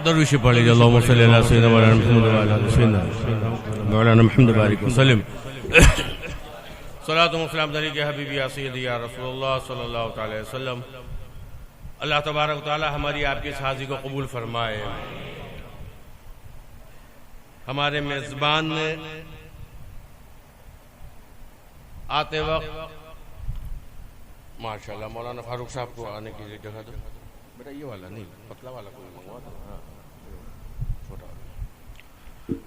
दरूशी पढ़ेगा अल्लाहुम्मा सल्ली अला सय्यिदिना मौलाना मुहम्मद बारिक वसल्लम। सलातो व सलाम अलैका या हबीबी या सय्यदी या रसूलुल्लाह सल्लल्लाहु अलैहि वसल्लम। अल्लाह तबारक व तआला हमारी आपकी इस हाज़िरी को कबूल फरमाए। हमारे मेज़बान ने आते वक्त माशाल्लाह मौलाना फारूक साहब को आने के लिए जगह दो बेटा, ये वाला नहीं, पतला वाला कोई मंगवा दो। हाँ, छोटा वाला।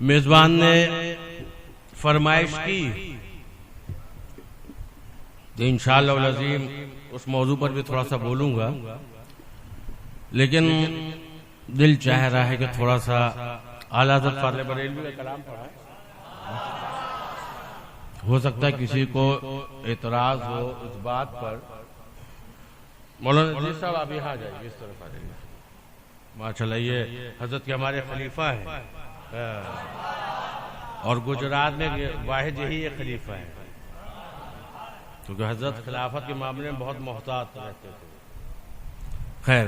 मेजबान ने फरमाइश की तो इंशाअल्लाह अज़ीम उस मौजू पर भी थोड़ा सा बोलूंगा, लेकिन दिल चाह रहा है कि थोड़ा सा आला हज़रत फाज़िल बरेलवी का कलाम पढ़ा है। हो सकता है किसी को एतराज हो इस बात पर। मौलाना जी साहब आप यहाँ आ जाइए, इस तरफ आ जाइए। माशाल्लाह ये हजरत के हमारे खलीफा हैं और गुजरात में वाहिद यही एक खलीफा है, क्योंकि हजरत खिलाफत के मामले में बहुत मोहतात रहते थे। खैर,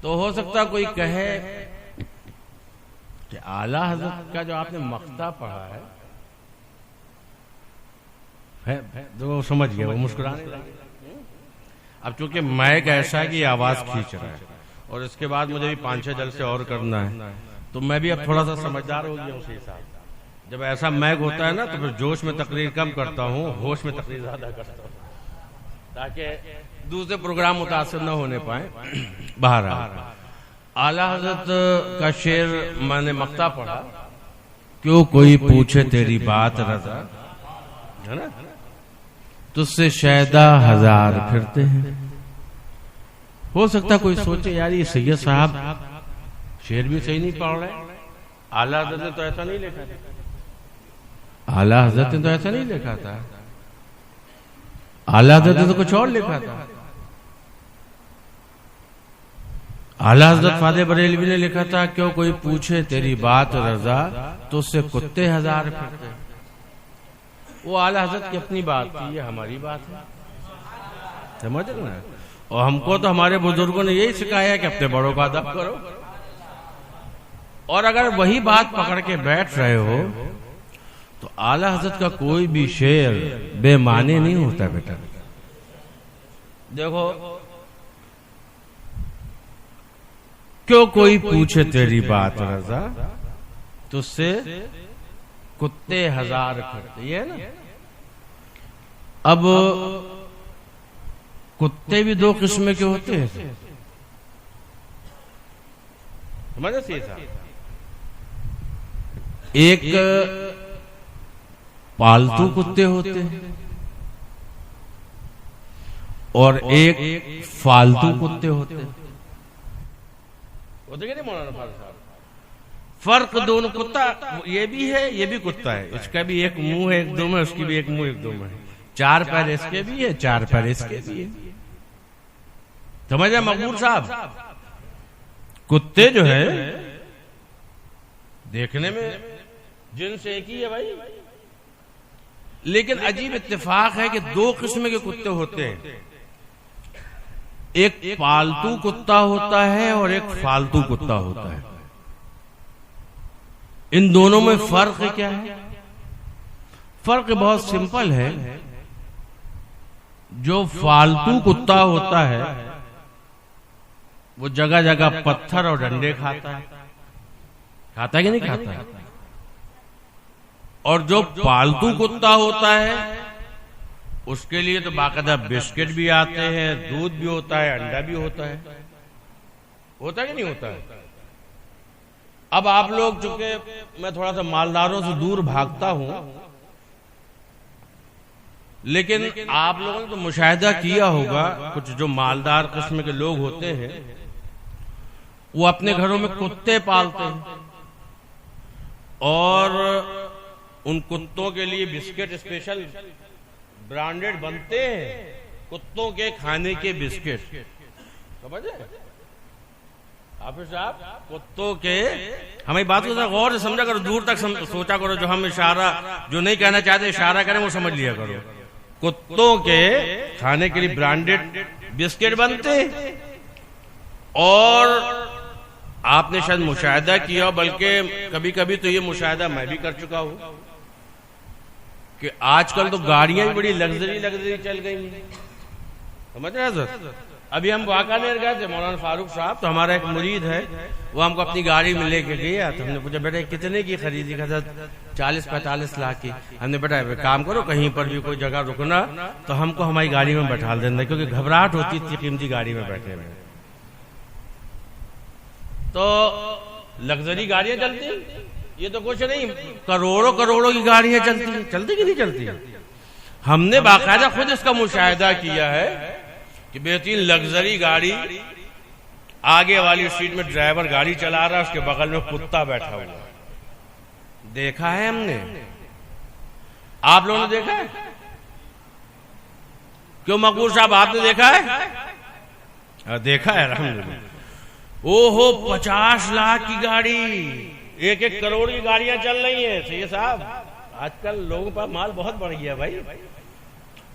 तो हो सकता कोई कहे कि आला हजरत का जो आपने मक्ता पढ़ा है तो वो समझ गया, वो मुस्कुराने लगे। अब चूंकि माइक ऐसा है कि आवाज खींच रहा है और इसके बाद मुझे भी 5-6 जलसे और करना है, तो मैं भी अब थोड़ा सा समझदार हो गया उसी हिसाब। जब ऐसा मैग होता है ना तो फिर जोश में तकरीर कम करता हूँ, होश में तकरीर ज्यादा करता हूँ, ताकि दूसरे प्रोग्राम मुतासिर न होने पाए। बाहर आला हजरत का शेर मैंने मक्ता पढ़ा, क्यों कोई पूछे तेरी बात रजा, है ना, तुझसे शायदा हजार फिरते हैं। हो सकता कोई सोचे यार ये सैयद साहब शेर भी सही नहीं पढ़ रहे। आला हजरत ने तो ऐसा नहीं लिखा था, आला हजरत ने तो ऐसा नहीं लिखा था, आला हजरत ने तो कुछ और लिखा था। आला हजरत फाज़िल बरेलवी ने लिखा था, क्यों कोई पूछे तेरी बात रजा, तो उससे कुत्ते हजार फिरते। वो आला हजरत की अपनी बात थी, ये हमारी बात है, समझ रहे ना। और हमको तो हमारे बुजुर्गों ने यही सिखाया कि अपने बड़ों का अदब करो, और अगर वही बात पकड़ के बैठ रहे हो तो आला हजरत का कोई भी शेर बेमाने नहीं होता बेटा। देखो, क्यों कोई पूछे तेरी बात रजा, तुझसे कुत्ते हजार फिरते, ये है ना। अब कुत्ते भी दो किस्म के होते हैं, समझ से एक पालतू कुत्ते होते हैं और एक फालतू कुत्ते होते हैं। नहीं मौलाना साहब, फर्क दोनों, कुत्ता ये भी है ये भी कुत्ता है, इसका भी एक मुंह है एक दुम है, उसकी भी एक मुंह एक दुम है, 4 पैर इसके भी है 4 पैर इसके भी है। समझे मकबूल साहब, कुत्ते जो है देखने में जिनस एक ही है भाई, लेकिन अजीब इत्तेफाक है कि 2 किस्म के कुत्ते होते हैं, एक पालतू कुत्ता होता है और एक फालतू कुत्ता होता है। इन दोनों में फर्क क्या है? फर्क बहुत सिंपल है। जो फालतू कुत्ता होता है वो जगह जगह पत्थर और डंडे खाता है, खाता है कि नहीं खाता है? और जो पालतू कुत्ता होता है उसके लिए तो बाकायदा बिस्किट भी आते हैं, दूध भी होता है, अंडा भी होता है कि नहीं होता है? अब आप लोग, चूंकि मैं थोड़ा सा मालदारों से दूर भागता हूं, लेकिन आप लोगों ने तो मुशाहिदा किया होगा, कुछ जो मालदार किस्म के लोग होते हैं वो अपने घरों में कुत्ते पालते हैं और उन कुत्तों के लिए बिस्किट स्पेशल ब्रांडेड बनते हैं, कुत्तों के खाने के बिस्किट, समझे हाफिज साहब? कुत्तों के, हमें बात को गौर से समझा करो, दूर तक सोचा करो, जो हम इशारा जो नहीं कहना चाहते इशारा करें वो समझ लिया करो। कुत्तों के खाने के लिए ब्रांडेड बिस्किट बनते और आपने शायद मुशाहिदा किया, बल्कि कभी कभी तो ये मुशाहिदा मैं भी कर चुका हूं कि आजकल तो गाड़ियां भी बड़ी लग्जरी चल गई हैं, समझ रहे हैं। अभी हम वाकानेर गए थे, मौलाना फारूक साहब, तो हमारा एक मुरीद है, वो हमको अपनी गाड़ी में लेके गया। तो हमने पूछा बेटा कितने की खरीदी? का 40-45 लाख की। हमने बेटा काम करो, कहीं पर भी कोई जगह रुकना तो हमको हमारी गाड़ी में बैठा देना, क्योंकि घबराहट होती थी कीमती गाड़ी में बैठने में। तो लग्जरी गाड़ियां चलती, ये तो कुछ नहीं, करोड़ों की गाड़ियां चलती कि नहीं चलती। हमने बाकायदा खुद इसका मुशाहिदा किया है कि बेहतरीन लग्जरी गाड़ी, आगे वाली सीट में ड्राइवर गाड़ी चला रहा है, उसके बगल में कुत्ता बैठा हुआ है। देखा है हमने, आप लोगों ने देखा है? क्यों मकबूल साहब, आपने देखा है? देखा है, अल्हम्दुलिल्लाह। ओहो, 50 लाख की गाड़ी, 1-1 करोड़ की गाड़ियां चल रही हैं। सही साहब, आजकल लोगों पर माल बहुत बढ़ गया भाई।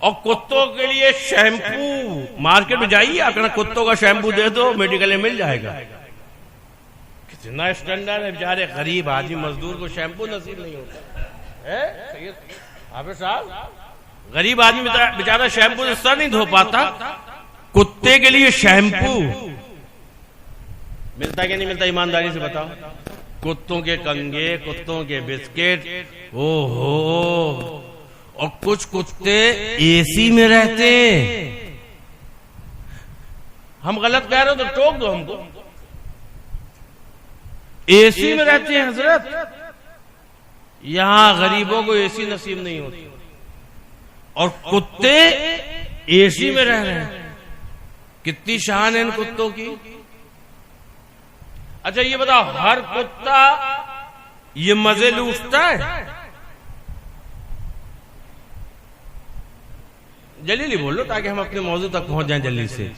और कुत्तों के लिए शैम्पू, मार्केट में जाइए, अपना कुत्तों का शैम्पू दे दो, मेडिकल में मिल जाएगा। कितना स्टैंडर्ड है। बेचारे गरीब आदमी मजदूर को शैम्पू नसीब नहीं होता है। हाफिज साहब, गरीब आदमी बेचारा शैम्पू से सर नहीं धो पाता, कुत्ते के लिए शैम्पू मिलता कि नहीं मिलता? ईमानदारी से बताओ। कुत्तों के कंगे, कुत्तों के बिस्किट, ओहो। और कुछ कुत्ते एसी में रहते। हम गलत कह रहे हो तो टोक दो हमको। एसी में रहते हैं हजरत, यहां गरीबों को एसी नसीब नहीं होती, और कुत्ते एसी में रह रहे हैं। कितनी शान है इन कुत्तों की। अच्छा ये बताओ, हर कुत्ता ये मजे लूटता है? जल्दी बोलो ताकि हम अपने मौजू तक पहुंच जाएं जल्दी से।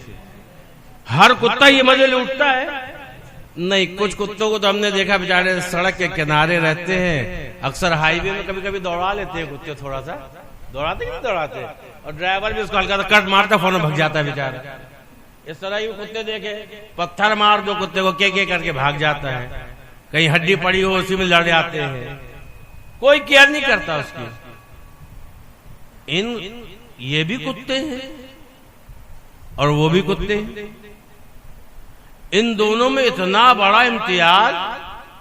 हर कुत्ता ये मजे लूटता है? नहीं, कुछ कुत्तों को तो हमने देखा बेचारे सड़क के किनारे रहते हैं, अक्सर हाईवे में कभी कभी दौड़ा लेते हैं कुत्ते, थोड़ा सा दौड़ाते कि नहीं दौड़ाते, और ड्राइवर भी उसको हल्का सा कट मारता, फौरन भग जाता है बेचारा। इस तरह ही कुत्ते देखे, पत्थर मार दो कुत्ते को, के करके भाग जाता है। कहीं हड्डी पड़ी हो उसी में लड़ जाते हैं, कोई केयर नहीं करता उसकी। ये भी कुत्ते हैं और वो भी कुत्ते हैं। इन दोनों में इतना बड़ा इम्तियाज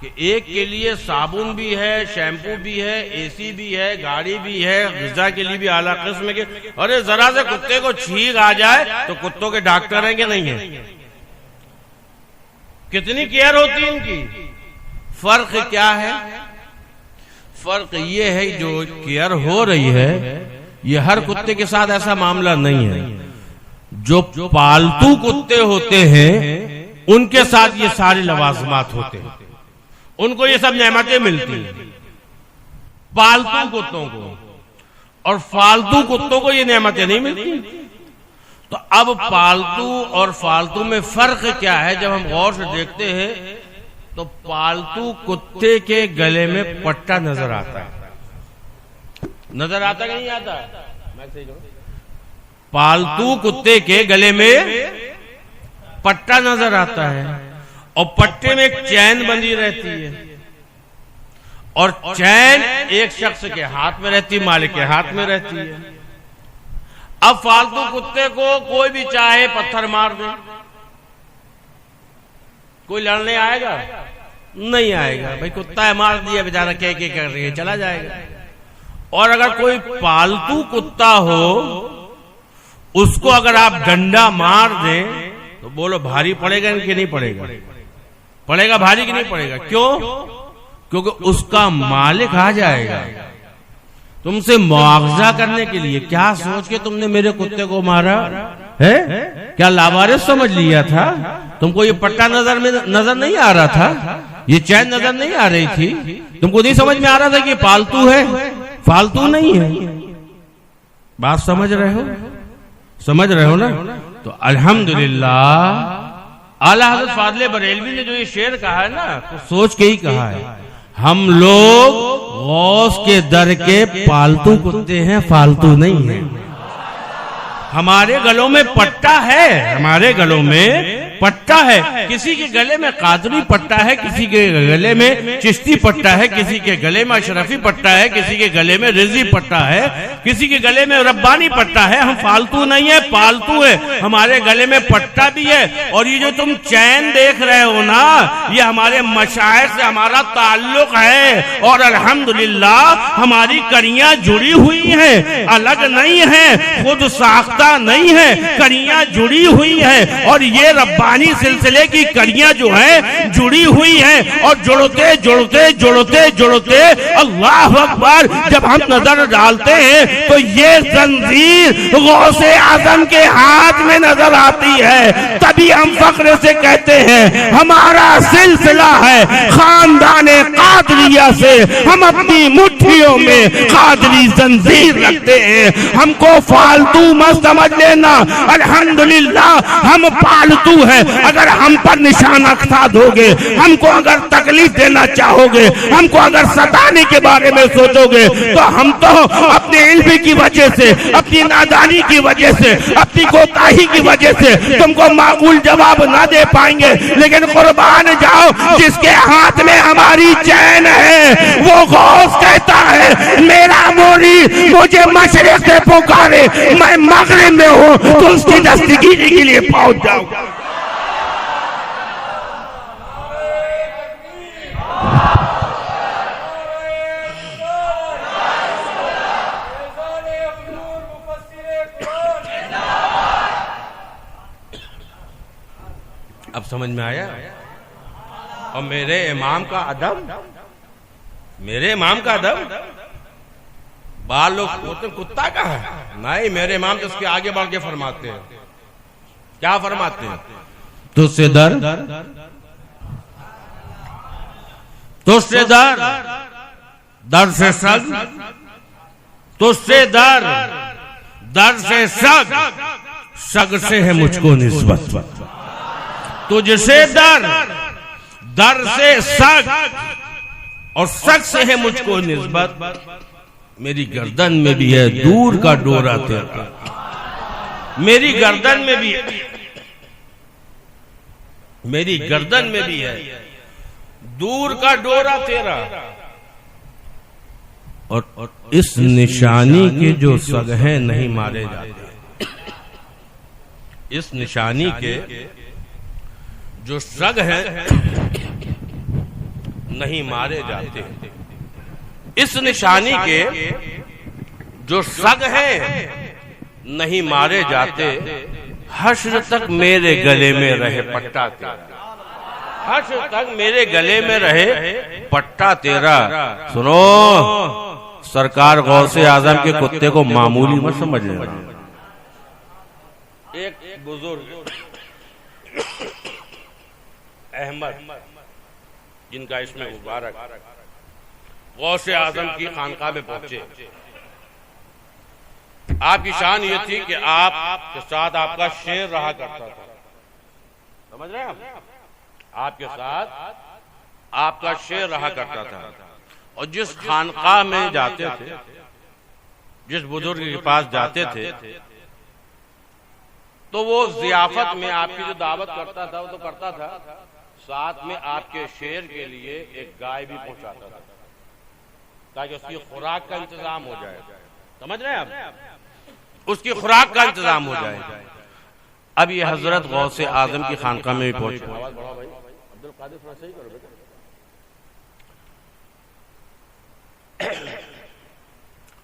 कि एक के लिए साबुन भी है, शैम्पू भी है, एसी भी है, गाड़ी भी है, ग़िज़ा के लिए भी आला किस्म के। अरे जरा से कुत्ते को छींक आ जाए तो कुत्तों के डॉक्टर हैं कि नहीं है? कितनी केयर होती है इनकी। फर्क क्या है? फर्क ये है जो केयर हो रही है, ये हर कुत्ते के साथ ऐसा मामला नहीं है। जो पालतू कुत्ते होते हैं उनके साथ ये सारे लवाजमात होते हैं, उनको ये सब नेमतें मिलती हैं, पालतू कुत्तों को। और फालतू कुत्तों को ये नेमतें नहीं मिलती। तो अब पालतू और फालतू में फर्क क्या है? जब हम गौर से देखते हैं तो पालतू कुत्ते के गले में पट्टा नजर आता है। नजर आता कि नहीं आता? मैं सही कहूं, पालतू कुत्ते के गले में पट्टा नजर आता है, और पट्टे में एक चैन बंधी रहती है, और चैन एक शख्स के हाथ में रहती है, मालिक के हाथ में रहती है। अब फालतू कुत्ते को कोई भी चाहे पत्थर मार दे, कोई लड़ने आएगा? नहीं आएगा भाई, कुत्ता है, मार दिया बेचारा, क्या कर रही है, चला जाएगा। और अगर कोई पालतू कुत्ता हो, उसको अगर आप डंडा मार दें तो बोलो भारी पड़ेगा कि नहीं पड़ेगा? पड़ेगा भारी कि नहीं पड़ेगा? क्यों? क्योंकि उसका मालिक आ जाएगा तुमसे मुआवजा करने के लिए। क्या सोच के तुमने मेरे कुत्ते को मारा है? क्या लावारिस समझ लिया था? तुमको ये पट्टा नजर नहीं आ रहा था? ये चैन नजर नहीं आ रही थी? तुमको नहीं समझ में आ रहा था कि पालतू है, फालतू नहीं है? बात समझ रहे हो? समझ रहे हो ना? तो अल्हम्दुलिल्लाह आला हज़रत फाज़िल बरेलवी ने जो ये शेर कहा है ना, तो सोच के ही कहा है। हम लोग गौस के दर के पालतू कुत्ते हैं, फालतू नहीं है। हमारे गलों में पट्टा है, हमारे गलों में पट्टा है, किसी के गले में कादरी पट्टा है, किसी के गले में चिश्ती पट्टा है, किसी के गले में अशरफी पट्टा है, किसी के गले में रिजी पट्टा है, किसी के गले में रब्बानी पट्टा है। हम फालतू नहीं है, पालतू है, हमारे गले में पट्टा भी है। और ये जो तुम चैन देख रहे हो ना, ये हमारे मशाइख से हमारा ताल्लुक है और अल्हम्दुलिल्लाह हमारी कड़ियां जुड़ी हुई हैं, अलग नहीं है, खुद साख्ता नहीं है, कड़ियां जुड़ी हुई है। और ये रब्बानी सिलसिले की कड़ियां जो है जुड़ी हुई है और जुड़ते जुड़ते जुड़ते जुड़ते अल्लाह अकबर जब हम नजर डालते हैं तो ये जंजीर गौसे आजम के हाथ में नजर आती है। तभी हम फख्र से कहते हैं हमारा सिलसिला है खानदाने कादरिया से, हम अपनी मुट्ठियों में कादरी जंजीर रखते हैं। हमको फालतू मत समझ लेना, अल्हम्दुलिल्लाह हम पालतू हैं। अगर हम पर निशाना साधोगे, हमको अगर तकलीफ देना चाहोगे, हमको अगर सताने के बारे में सोचोगे, तो हम तो अपने इल्म की वजह से, अपनी नादानी की वजह से, अपनी कोताही की वजह से तुमको माकूल जवाब ना दे पाएंगे। लेकिन कुर्बान जाओ, जिसके हाथ में हमारी चैन है वो गौस कहता है मेरा मोरी मुझे मशरिक से पुकारे, मैं मगरिब में हूं तो उसकी दस्तगीरी के लिए पहुंच जाऊं। अब समझ में आया? और मेरे इमाम का अदब, मेरे इमाम का अदब, बाल लोग बोलते कुत्ता का है, नहीं, मेरे इमाम तो उसके आगे बढ़ के फरमाते हैं। क्या फरमाते हैं? तुझसे दर, तुझसे दर, दर से सग, तुझसे दर, दर से सग, सग से है मुझको निस्बत। तुझसे दर, दर से सग और सग से है मुझको निस्बत। मेरी गर्दन में भी है दूर का डोरा तेरा, मेरी गर्दन में भी, मेरी गर्दन में भी है दूर का डोरा तेरा। और इस निशानी के जो सग हैं नहीं मारे जाते, इस निशानी के जो सग हैं नहीं मारे जाते, इस निशानी के जो सग हैं नहीं मारे जाते। हश्र तक मेरे गले में रहे पट्टा तेरा, हश्र तक मेरे गले में रहे पट्टा तेरा। सुनो, सरकार गौसे आजम के कुत्ते को मामूली मत समझ लेना। एक बुजुर्ग अहमद, जिनका इसमें मुबारक, गौसे आजम की खानकाह में पहुंचे। आपकी शान ये थी कि आपके साथ आपका शेर रहा करता था, समझ रहे हैं आप? आपके साथ आपका शेर रहा करता था। और जिस खानकाह में जाते थे, जिस बुजुर्ग के पास जाते थे, तो वो जियाफत में आपकी जो दावत करता था वो तो करता था, साथ में आपके शेर के लिए एक गाय भी पहुंचाता था ताकि उसकी खुराक का इंतजाम हो जाए। समझ रहे हैं आप? उसकी खुराक का इंतजाम हो जाए। अब ये हजरत गौसे आजम की खानकाह में भी पहुंचे।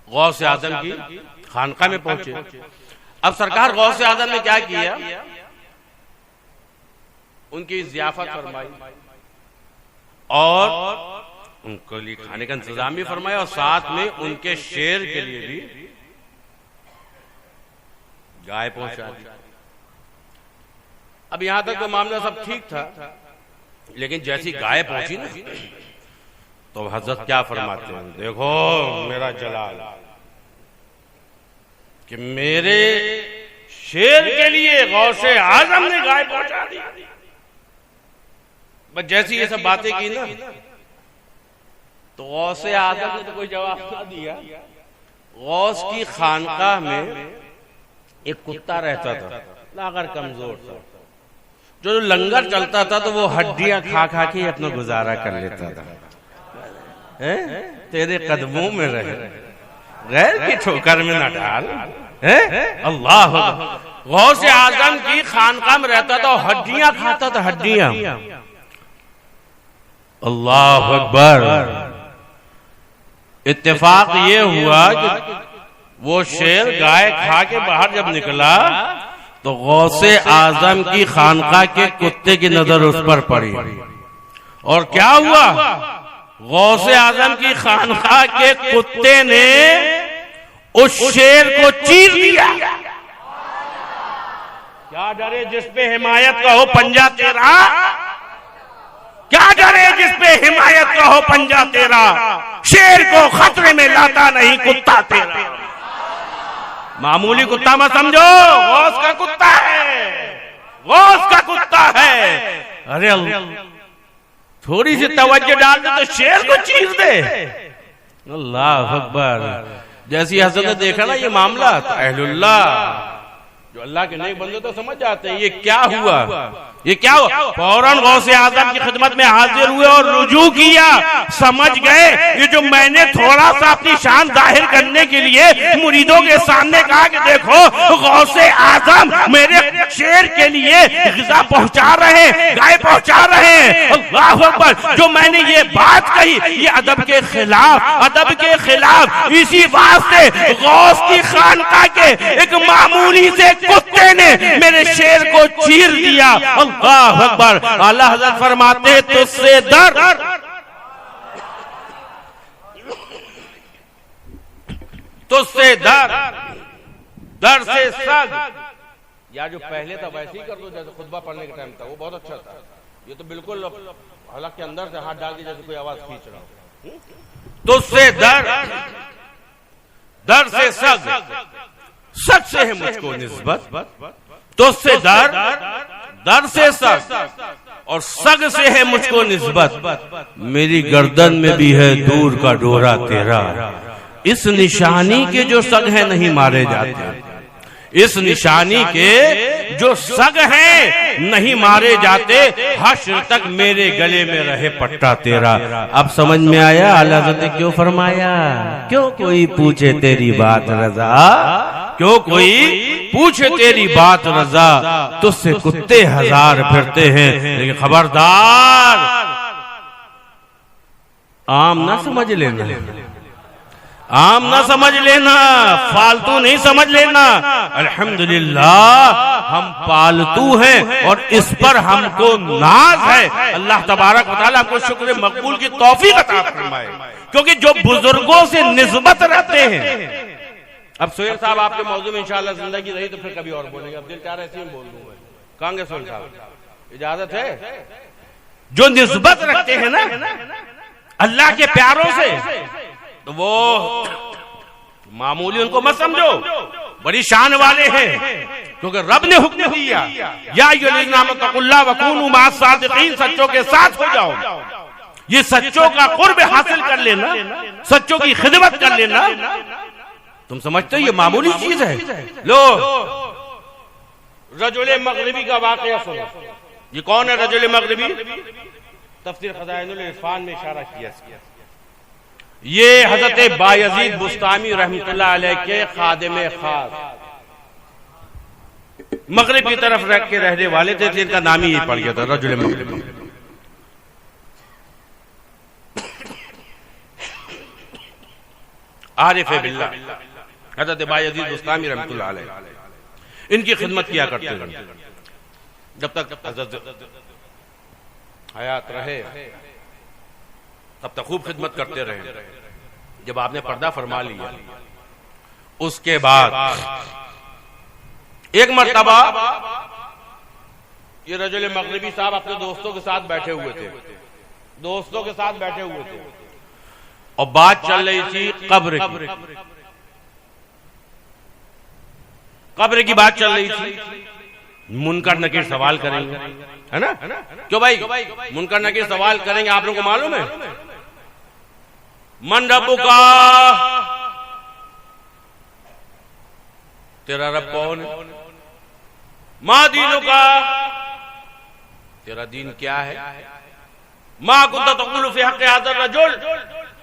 गौसे आजम की खानकाह में पहुंचे। अब सरकार गौसे आजम ने क्या किया? उनकी जियाफत फरमाई और उनके लिए खाने का इंतजाम भी फरमाया और साथ में उनके शेर के लिए भी गाय पहुंचा दी। अब यहां तक तो मामला सब ठीक था, लेकिन जैसी गाय पहुंची ना, तो हजरत क्या फरमाते हैं? देखो मेरा जलाल, कि मेरे शेर के लिए गौसे आजम ने गाय पहुंचा दी। बस जैसी ये सब बातें की ना, तो गौसे आजम ने तो कोई जवाब ना दिया। गौस की खानकाह में एक कुत्ता रहता था, लागर कमजोर था। जो लंगर चलता था तो वो हड्डियां खा खा के अपना गुजारा कर लेता था। तेरे कदमों में रहे, गैर की ठोकर में न डाल। अल्लाह, गौस आजम की खानकाह में रहता था, हड्डियां खाता था, हड्डियां। अल्लाह अकबर। इत्तेफाक ये हुआ कि वो शेर गाय खा के बाहर जब निकला तो गौसे आजम की खानकाह के कुत्ते की नजर उस पर पड़ी, और क्या हुआ, गौसे आजम की खानकाह के कुत्ते ने उस शेर को चीर दिया। क्या डरे जिस पे हिमायत का हो पंजा तेरा, क्या डरे जिस पे हिमायत का हो पंजा तेरा, शेर को खतरे में लाता नहीं कुत्ता तेरा। मामूली कुत्ता मत समझो, गौस का कुत्ता है, गौस का कुत्ता है। अरे थोड़ी सी तवज्जो डाल दे तो शेर को चीर दे। अल्लाह अकबर। जैसी हजरत ने देखा ना ये मामला, तो अहलुल्लाह जो अल्लाह के नेक बंदे तो समझ जाते हैं ये क्या हुआ, ये क्या हुआ। फौरन गौसे आजम की खिदमत में हाजिर हुए और रुजू किया। समझ गए ये जो मैंने थोड़ा सा अपनी शान जाहिर करने के लिए मुरीदों के सामने कहा कि देखो गौसे आजम मेरे शेर के लिए ग़िज़ा पहुंचा रहे हैं, गाय पहुंचा रहे हैं, अल्लाह अकबर, जो मैंने ये बात कही ये अदब के खिलाफ, अदब के खिलाफ। इसी वास्ते गौस की खानकाह के एक मामूली से कुत्ते ने मेरे शेर को चीर दिया। अल्लाह अकबर। आला हज़रत फरमाते तुझसे डर, तुझसे डर, डर से सग। या जो पहले था वैसे ही कर दो जैसे खुतबा पढ़ने के टाइम था, वो बहुत अच्छा था। ये तो बिल्कुल हलक के अंदर से हाथ डाल के जैसे कोई आवाज खींच रहा हो। तुझसे डर, डर से सग, सग से है मुझको निस्बत। तुझसे डर, डर से सग, और सग से है मुझको निस्बत। मेरी गर्दन में भी है दूर का डोरा तेरा। इस निशानी के जो सग है नहीं मारे जाते, इस निशानी के जो सग हैं नहीं मारे जाते। हश्र तक मेरे गले में रहे पट्टा तेरा। अब समझ में आया आला हज़रत ने क्यों फरमाया, क्यों कोई पूछे तेरी बात रजा, क्यों कोई पूछे तेरी बात रजा, तुझसे कुत्ते हजार फिरते हैं, लेकिन खबरदार आम ना समझ लेना, आम ना समझ लेना, फालतू नहीं समझ लेना। अल्हम्दुलिल्लाह हम पालतू हैं और इस पर हमको नाज है। अल्लाह तबारक व तआला हमको शुक्र मकबूल की तौफीक अता फरमाए, क्योंकि जो बुजुर्गों से निस्बत रखते हैं। अब सोहेल साहब आपके मौजूद में इंशाअल्लाह जिंदगी रही तो फिर कभी और बोलेंगे, अब दिल चाह रहा है ऐसे ही बोल दूंगा। कहेंगे सोहेल साहब इजाजत है। जो निस्बत रखते हैं ना अल्लाह के प्यारों से, तो वो मामूली उनको मत समझो, बड़ी शान वाले हैं, क्योंकि रब ने हुक्म दिया या अय्युहल्लज़ीना आमनू वकूनू मअस-सादिक़ीन, सच्चों के साथ हो जाओ। ये सच्चों का कुर्ब हासिल कर लेना, सच्चों की खिदमत कर लेना, तुम समझते हो ये मामूली चीज है। लो रजुल मगरिबी का वाकया सुनो। ये कौन है रजुल मगरिबी? तफसीर खज़ाइनुल इरफान में इशारा किया। ये हजरत बायजीद बुस्तामी रहमतुल्लाह अलैह के खादिम खास, मगरिब की तरफ रख के रहने वाले थे, जिनका नाम ही पड़ गया था रजुल मगरिबी। आरिफ बिल्लाह हजरत बायजीद बुस्तामी रहमतुल्लाह अलैह इनकी खिदमत किया करते थे जब तक हजरत हयात रहे, तब तक खूब खिदमत करते रहे। जब आपने पर्दा फरमा लिया, उसके बाद एक मर्तबा ये रजुल मगरिबी साहब अपने दोस्तों के साथ बैठे हुए थे, दोस्तों के साथ बैठे हुए थे, और बात चल रही थी कब्र की, कब्र की बात चल रही थी। मुनकर नकीर सवाल करेंगे, है ना? क्यों भाई मुनकर नकीर सवाल करेंगे? आप लोगों को मालूम है मन रब्बुका, तेरा रब कौन है? मा दीनुका, तेरा दीन क्या है? मा कुंता तक़ूलु फ़ी हक़्क़ि हाज़ा रजुल,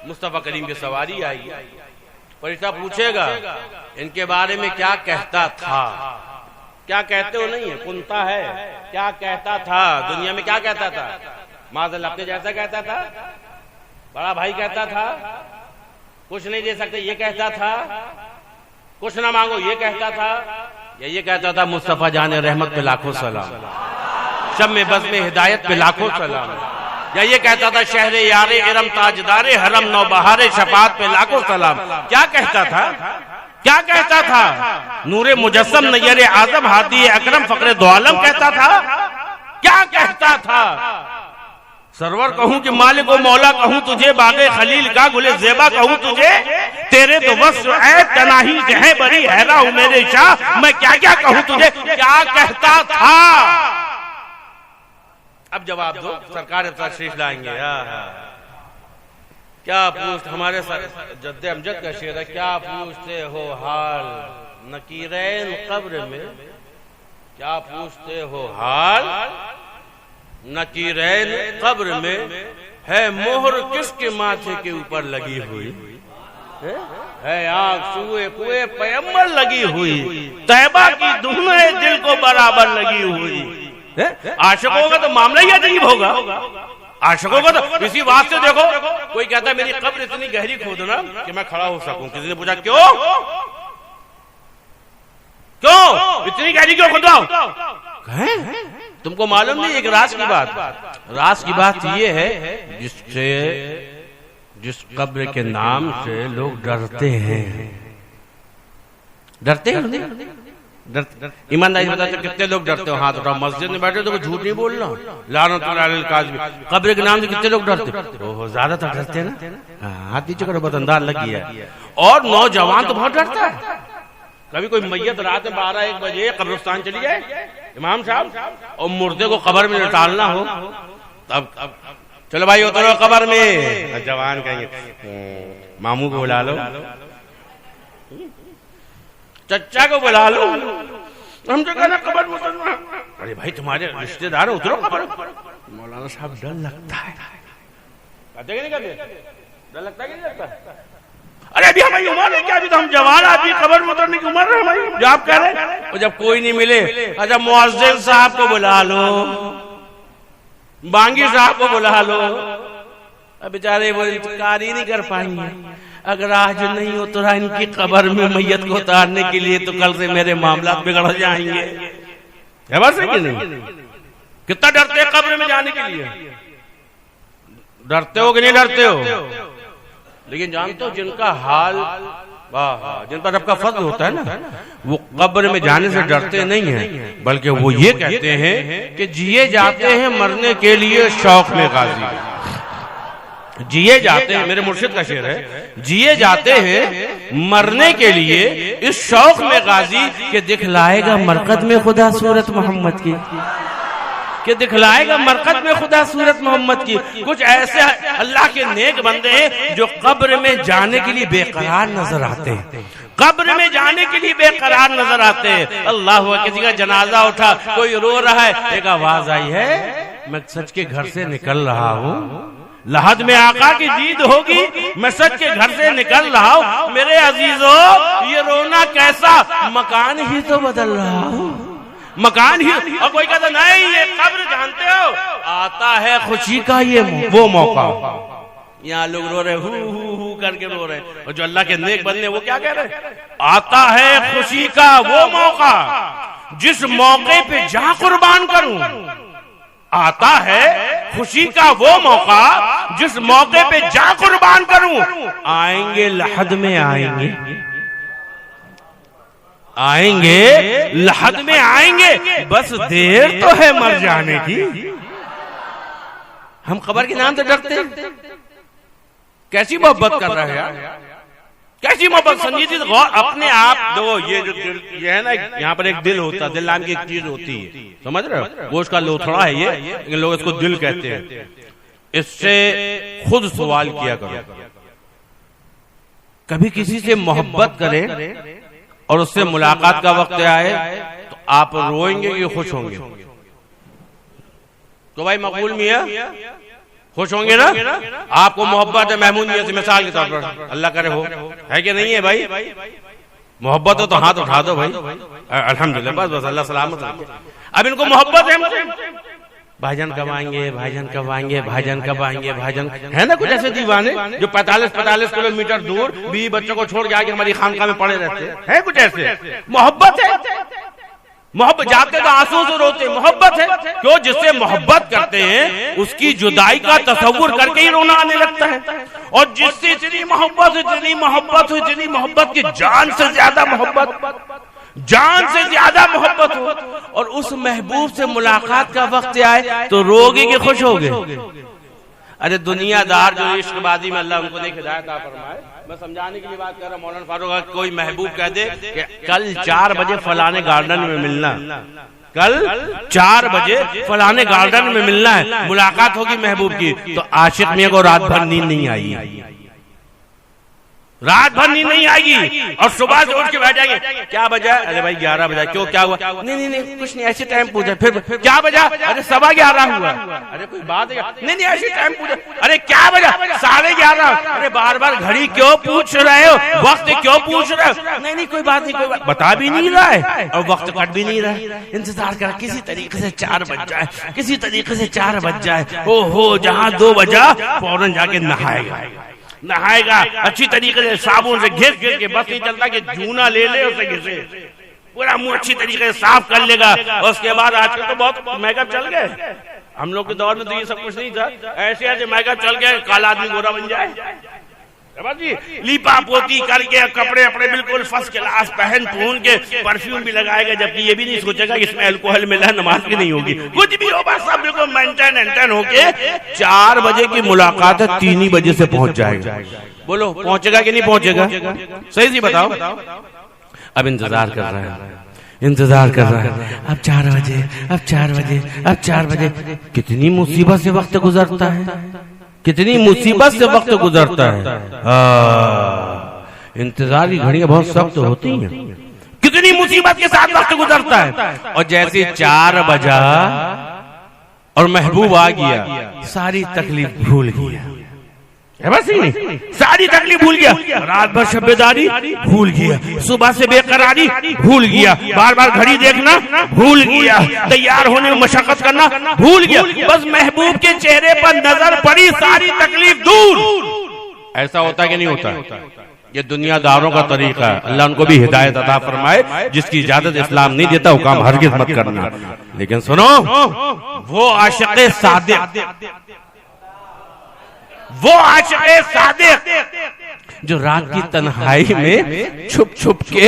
मुस्तफ़ा करीम की सवारी आई, फरिश्ता पूछेगा इनके बारे में क्या कहता था। क्या कहते हो नहीं है, कुंता है, क्या कहता था, दुनिया में क्या कहता था? माज़अल्लाह अपने जैसा कहता था, बड़ा भाई कहता था, कुछ नहीं दे सकते ये कहता था, कुछ ना मांगो ये कहता था, या ये कहता था मुस्तफ़ा जाने रहमत पे लाखों सलाम, शब में बज़ में हिदायत पे लाखों सलाम, या ये कहता था शहरे यारे इरम ताजदारे हरम नौबहारे शफात पे लाखों सलाम। क्या कहता था? क्या कहता था? नूरे मुजस्सम नय्यर आजम हादी अकरम फकरे दो आलम कहता था। क्या कहता था? सरवर कहूं कि मालिक व मौला कहूं तुझे, बागे खलील का गुले ज़ेबा कहूं तुझे, तेरे तो बस ऐ तनाही है बड़ी हैरा हूं मेरे शाह, मैं क्या क्या कहूं तुझे। क्या कहता था? अब जवाब दो, सरकार तशरीफ लाएंगे। क्या पूछ, हमारे जद्दे अमजद का शेर है, क्या पूछते हो हाल नकीरैन कब्र में, क्या पूछते हो हाल नकीरैन कब्र में, है मोहर किसके माथे के ऊपर लगी हुई, है आग सुए कुए पैगंबर लगी हुई, तैबा की दुहने दिल को बराबर लगी हुई। आशिकों का तो मामला ही अजीब होगा। आशिकों का तो इसी बात से देखो, कोई कहता है मेरी कब्र इतनी गहरी खोदना कि मैं खड़ा हो सकूं। किसी ने पूछा क्यों, क्यों इतनी गहरी क्यों खोदाओ? तुमको मालूम नहीं एक राज की बात, राज की बात ये है जिससे जिस कब्र के नाम से लोग डरते हैं, डरते हैं। ईमानदारी बताते कितने लोग डरते हो? हाथ उठाओ। मस्जिद में बैठे तो झूठ नहीं बोलना, लानतुल्लाह अलैल काज़िब। कब्र के नाम से कितने लोग डरते? ओहो ज्यादातर डरते हैं ना। हाथ नीचे करो, बहुत अंदाज लगी है। और नौजवान तो बहुत डरता है। कभी कोई मैयत रात में 12-1 बजे कब्रिस्तान चली जाए इमाम साहब, और मुर्दे को कब्र में निकालना हो, तब चलो भाई उतरो कब्र में। जवान कहेंगे मामू को बुला लो, चच्चा को बुला लो, हम जो कहना कब्र में उतरना। अरे भाई तुम्हारे रिश्तेदार उतरो कब्र। मौलाना साहब डर लगता है, कहते नहीं कहते? डर लगता है कि नहीं लगता? अरे अभी हमारी उम्र है क्या, अभी तो हम जवान, अभी कब्र में उतरने की उम्र है हमारी, जो आप कह रहे हैं। और जब कोई नहीं मिले, अच्छा मुअज्जिन साहब को बुला लो, बांगी साहब को बुला लो। अब बेचारे वो इंतजार ही नहीं कर पाएंगे। अगर आज नहीं उतरा इनकी कब्र में मैयत को उतारने के लिए, तो कल से मेरे मामला बिगड़ जाएंगे। है बस है कि नहीं? कितना डरते हैं कब्र में जाने के लिए? डरते हो कि नहीं डरते हो? लेकिन जानते हो जिनका हाल, वाह, जिन पर आपका फर्ज होता है ना, वो कब्र में जाने से डरते नहीं हैं, बल्कि वो ये कहते हैं कि जिए जाते हैं मरने के लिए शौक में गाजी, जिए जाते हैं, मेरे मुर्शिद का शेर है, जिए जाते हैं मरने के लिए इस शौक में गाजी के दिखलाएगा मरकत में खुदा सूरत मोहम्मद की, कि दिखलाएगा मरकत में खुदा सूरत मोहम्मद की। कुछ ऐसे अल्लाह के नेक बंदे हैं जो कब्र में जाने के लिए बेकरार नजर आते हैं, कब्र में जाने के लिए बेकरार नजर आते हैं। अल्लाह, किसी का जनाजा उठा, कोई रो रहा है, एक आवाज आई है, मैं सच के घर से निकल रहा हूँ, लहद में आका की जीद होगी, मैं सच के घर से निकल रहा हूँ। मेरे अजीजों, ये रोना कैसा, मकान ही तो बदल रहा हूँ, मकान ही। और कोई कहता नहीं ये कब्र जानते हो, आता है खुशी का ये वो मौका। यहाँ लोग रो रहे हु करके रो रहे, और जो अल्लाह के नेक बंदे वो क्या कह रहे, आता है खुशी का वो मौका जिस मौके पे जा कुर्बान करूं, आता है खुशी का वो मौका जिस मौके पे जा कुर्बान करूं। आएंगे लहद में आएंगे, आएंगे लहद में आएंगे, बस देर तो है मर जाने की। हम खबर के नाम से डरते हैं। कैसी मोहब्बत कर रहे हैं यार, कैसी मोहब्बत। संजीदी से गौर, अपने आप दो, ये जो दिल, ये है ना, यहाँ पर एक दिल होता है, दिल नाम की एक चीज होती है, समझ रहे हो, वो उसका लोथड़ा है ये, लेकिन लोग इसको दिल कहते हैं। इससे खुद सवाल किया करो, कभी किसी से मोहब्बत करें और उससे मुलाकात का वक्त आए तो आप रोएंगे कि खुश होंगे? तो भाई मकबूल मियां खुश होंगे ना? आपको मोहब्बत है महमूद मियां से, मिसाल के तौर पर, अल्लाह करे हो, है कि नहीं है भाई? मोहब्बत हो तो हाथ उठा दो भाई, अल्हम्दुलिल्लाह, बस बस अल्लाह सलामत रखे। अब इनको मोहब्बत है हमसे, भाईजान कब आएंगे, भाईजान कब आएंगे, भाईजान कब आएंगे, भाईजान, है ना कुछ ऐसे दीवाने जो 45 किलोमीटर दूर 20 बच्चों को छोड़ के आके हमारी खानका में पड़े रहते हैं कुछ ऐसे। मोहब्बत है, मोहब्बत जाते तो आंसू से रोते, मोहब्बत है क्यों? जिससे मोहब्बत करते हैं उसकी जुदाई का तसव्वुर करके ही रोना आने लगता है, और जिससे इतनी मोहब्बत, इतनी मोहब्बत हो, इतनी मोहब्बत की जान से ज्यादा मोहब्बत, जान से ज्यादा मोहब्बत हो, और उस महबूब से मुलाकात का वक्त आए तो रोगे कि खुश होगे? अरे दुनियादार जो इश्कबाजी में, अल्लाह उनको नहीं हिदायत फरमाए, मैं समझाने की बात कर रहा हूँ। मौलाना फारूक, कोई महबूब कह दे कि कल 4 बजे फलाने गार्डन में मिलना, कल 4 बजे फलाने गार्डन में मिलना है, मुलाकात होगी महबूब की, तो आशिक मियां को रात भर नींद नहीं आएगी, रात भर नींद नहीं आएगी, और सुबह से उठ के बैठ जाएंगे, क्या बजा? अरे भाई 11 बजा, क्यों क्या हुआ? नहीं कुछ नहीं, ऐसे टाइम पूछा, फिर क्या बजा? अरे 11:15 हुआ, अरे कोई बात है? नहीं ऐसे टाइम पूछा, अरे क्या बजा? 11:30, अरे बार बार घड़ी क्यों पूछ रहे हो, वक्त क्यों पूछ रहे हो? नहीं कोई बात नहीं, कोई बात, बता भी नहीं रहा है और वक्त कट भी नहीं रहा है, इंतजार कर, किसी तरीके से 4 बज जाए, किसी तरीके से 4 बज जाए, ओहो जहाँ 2 बजा फौरन जाके नहाएगा अच्छी तरीके से, साबुन से घिस के, बस नहीं चलता कि जूना ले ले उसे घिसे, पूरा मुंह अच्छी तरीके से साफ कर लेगा। और उसके बाद आजकल तो बहुत मेकअप चल गए, हम लोग के दौर में तो ये सब कुछ नहीं था, ऐसे मेकअप चल गया, काला आदमी गोरा बन जाए, लीपा पोती करके कपड़े अपने बिल्कुल फर्स्ट क्लास पहन पून के, परफ्यूम भी लगाएगा, जबकि ये भी नहीं सोचेगा कि इसमें अल्कोहल मिला है, नमाज भी नहीं होगी, कुछ भी होगा, सब बिल्कुल मेंटेन होके 4 बजे की मुलाकात है, 3 बजे से पहुंच जाएगा। बोलो पहुंचेगा कि नहीं पहुंचेगा? सही सी बताओ। अब इंतजार कर रहा है, अब 4 बजे, अब 4 बजे, अब 4 बजे, कितनी मुसीबत से वक्त गुजरता है, कितनी मुसीबत से वक्त गुजरता है। इंतजार की घड़ियां बहुत सख्त होती हैं, कितनी मुसीबत के साथ वक्त गुजरता है। और जैसे 4 बजा और महबूब आ गया, सारी तकलीफ भूल गया, है बस ही नहीं, सारी तकलीफ भूल गया, रात भर शब्बेदारी भूल गया, सुबह से बेकरारी भूल गया, बार बार घड़ी देखना भूल गया, तैयार होने में मशक्कत करना भूल गया, बस महबूब के चेहरे पर नजर पड़ी, सारी तकलीफ दूर। ऐसा होता कि नहीं होता? ये दुनियादारों का तरीका है, अल्लाह उनको भी हिदायत अता फरमाए, जिसकी इजाजत इस्लाम नहीं देता वो काम हरगिज़ मत करना। लेकिन सुनो, वो आशिक़े सादिक़, वो आशिक़े सादिक़ जो रात की तन्हाई में छुप के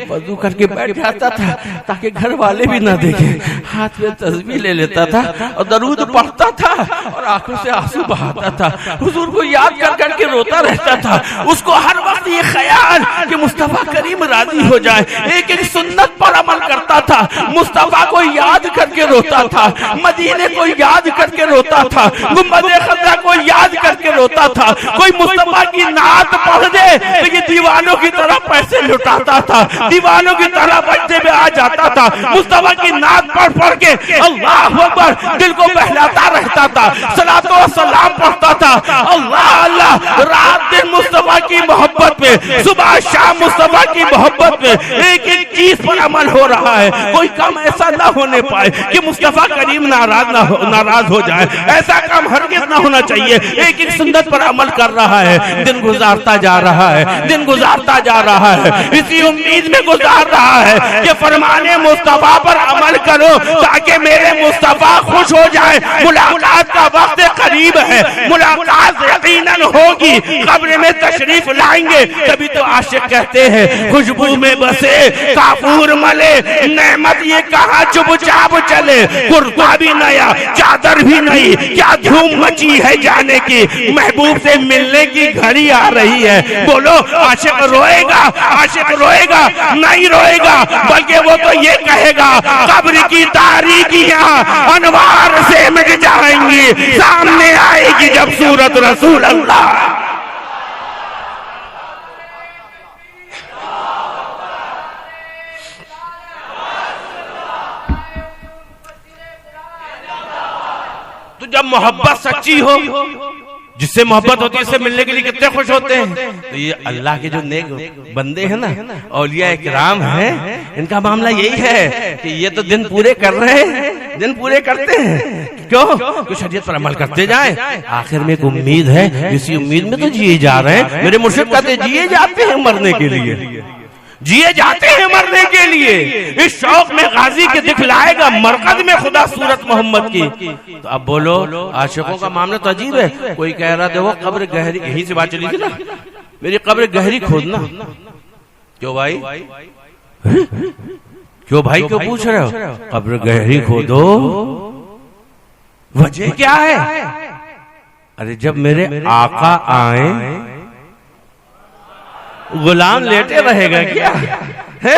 वजू करके बैठ जाता था ताकि घर वाले भी ना देखें, हाथ में तस्बीह ले लेता था और दरूद पढ़ता था और आंखों से आंसू बहाता था, हुजूर को याद कर करके रोता रहता था। उसको हर वक्त ये ख्याल कि मुस्तफा करीम राजी हो जाए, एक एक सुन्नत पर अमल करता था, मुस्तफा को याद करके रोता था, मदीने को याद करके रोता था, गुंबद खज़रा को याद करके रोता था। कोई मुस्तफा की नात पढ़ दे तो ये दीवानों की तरह पैसे लुटाता था, दीवानों की तरह बच्चे में आ जाता था, मुस्तफा की नात पढ़ के अल्लाह अकबर दिल को बहलाता रहता था, सलातो व सलाम पढ़ता था, अल्लाह अल्लाह, रात दिन मुस्तफा की मोहब्बत पे, सुबह शाम मुस्तफा की मोहब्बत पे, एक एक चीज पर अमल हो रहा है। कोई काम ऐसा ना होने पाए कि मुस्तफा करीम नाराज हो जाए, ऐसा काम हरगिज़ ना होना चाहिए। एक एक सुन्नत पर अमल कर रहा है, दिन गुजारता जा रहा है, दिन गुजारता जा रहा है, इसी उम्मीद में गुजार रहा है कि फरमाने मुस्तफा पर अमल करो ताकि मेरे मुस्तफा खुश हो जाए। मुलाकात का वक्त करीब है, मुलाकात यकीनन होगी, कब्र में तशरीफ लाएंगे। तभी तो आशिक कहते हैं खुशबू में बसे काफूर मले, नेमत ये कहाँ चुपचाप चले, कुर्ता भी नया चादर भी नहीं, क्या धूम मची है जाने की, महबूब से मिलने की घड़ी आ रही है। बोलो आशिक रोएगा नहीं रोएगा, बल्कि वो तो ये कहेगा कब्र की तारीकियां अनवार से मिट जाएंगी, सामने आएगी जब सूरत रसूल अल्लाह। जब मोहब्बत सच्ची हो, जिससे मोहब्बत होती है उससे मिलने के लिए कितने खुश होते हैं। तो ये अल्लाह के जो नेक बंदे हैं ना, औलिया इकराम हैं, इनका मामला यही है कि ये तो दिन पूरे कर रहे हैं, दिन पूरे करते हैं, क्यों? कुछ शरीयत पर अमल करते जाएं, आखिर में एक उम्मीद है, इसी उम्मीद में तो जिए जा रहे हैं। मेरे मुर्शिद कहते जिए जाते हैं मरने के लिए, जिए जाते हैं मरने के लिए। इस शौक में गाजी के दिखलाएगा मरकज में खुदा सूरत मोहम्मद की। तो अब बोलो, आशिकों का मामला तो अजीब है। कोई कह रहा देखो कब्र गहरी, यहीं से बात चली थी ना, मेरी कब्र गहरी खोदना। क्यों भाई, क्यों भाई, क्यों पूछ रहे हो? कब्र गहरी खोदो, वजह क्या है? अरे जब मेरे आका आए, गुलाम लेटे रहेगा क्या है?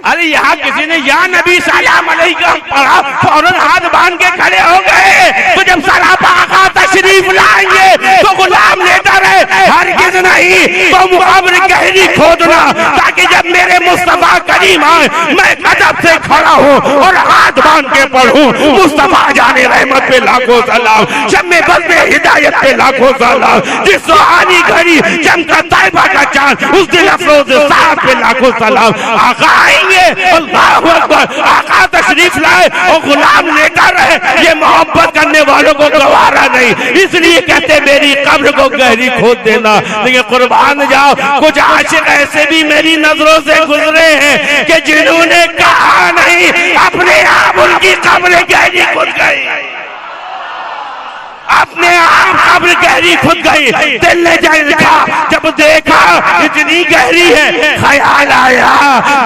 अरे यहाँ किसी ने या नबी सलाम अलैकुम पढ़ा, फौरन हाथ बांध के खड़े हो गए। तो जब सलाम आका तशरीफ लाएंगे तो गुलाम लेटा रहे, हरगिज़ नहीं। तो कब्र गहरी खोदना, ताकि जब मेरे मुस्तफा करीम आए मैं कदम से खड़ा हूँ और हाथ बांध के पढ़ूं, मुस्तफा जाने रहमत पे लाखों सलाम, शम्मे बज़ में हिदायत पे लाखों सलाम, जिस सुहानी घड़ी चमका तैबा का चांद, उस दिन अफरोज साहब पे लाखों सलाम। आका आएंगे, अल्लाहु अकबर, आका तशरीफ लाए और गुलाम लेटा रहे, ये मोहब्बत करने वालों को गवारा नहीं। इसलिए कहते मेरी कब्र को गहरी खोद देना। लेकिन कुर्बान जाओ, कुछ आशिक ऐसे भी मेरी नजरों से गुजरे हैं कि जिन्होंने कहा नहीं, अपने आप उनकी कब्र गहरी खुद गई, अपने आप कब्र गहरी खुद गई। दिल ने देखा, जब देखा इतनी गहरी है, ख्याल आया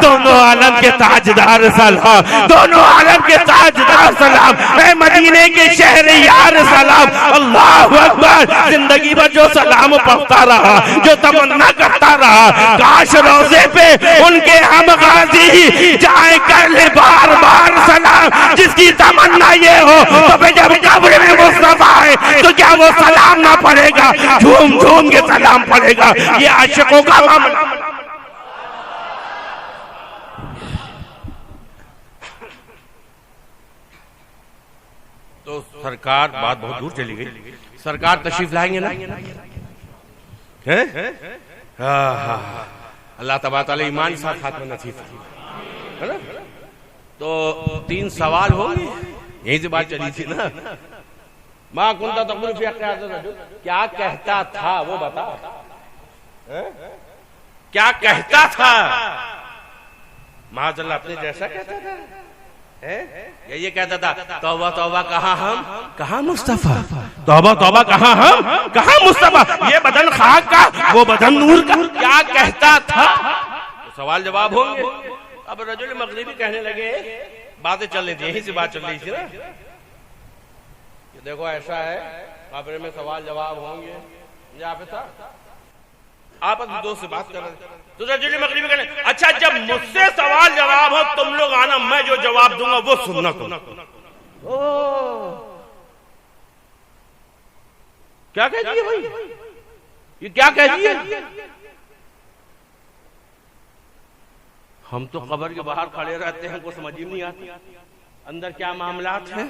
दोनों आलम के ताजदार सलाम, दोनों आलम के ताजदार सलाम, ऐ मदीने के शहर यार सलाम। अल्लाह अकबर। जिंदगी भर जो सलाम पढ़ता रहा, जो तमन्ना करता रहा, काश रोजे पे उनके हम गाजी जाए कर ले बार बार सलाम। जिसकी तमन्ना ये हो तो फिर जब कब्र में मुस्तफा है तो क्या वो सलाम ना पड़ेगा? झूम झूम के सलाम पड़ेगा। ये आशिकों का मामला। तो सरकार, बात बहुत दूर चली गई, सरकार तशरीफ लाएंगे ना, है? अल्लाह तबारक तआला ईमान साथ हाथ में नसीब है ना। तो 3 सवाल होंगे, यही से बात चली थी ना। माँ कुंता तक़ुल फ़ी हक़्क़ि हाज़ा रजुल, क्या कहता था वो बता, क्या कहता था? माज़अल्लाह अपने जैसा कहता था, ये कहता था तौबा तौबा कहाँ हम, कहाँ मुस्तफा, तौबा तौबा कहाँ हम, कहाँ मुस्तफा, ये बदन खाक का, वो बदन नूर का, क्या कहता था? तो सवाल जवाब होंगे। अब रजुल मगरिबी कहने लगे, बातें चल रही थी, यहीं से बात चल रही थी ना। देखो ऐसा है, कब्र में सवाल जवाब होंगे। यहाँ पे था आप दोस्त से बात कर रहे थे, तो रजुल मगरिबी कहने, अच्छा जब मुझसे सवाल जवाब हो तुम लोग आना, मैं जो जवाब दूंगा वो सुनना तुम। क्या कह दिए भाई, ये क्या कह दिए? हम तो कब्र के बाहर खड़े रहते हैं, हमको समझ ही नहीं आती अंदर क्या मामलात हैं,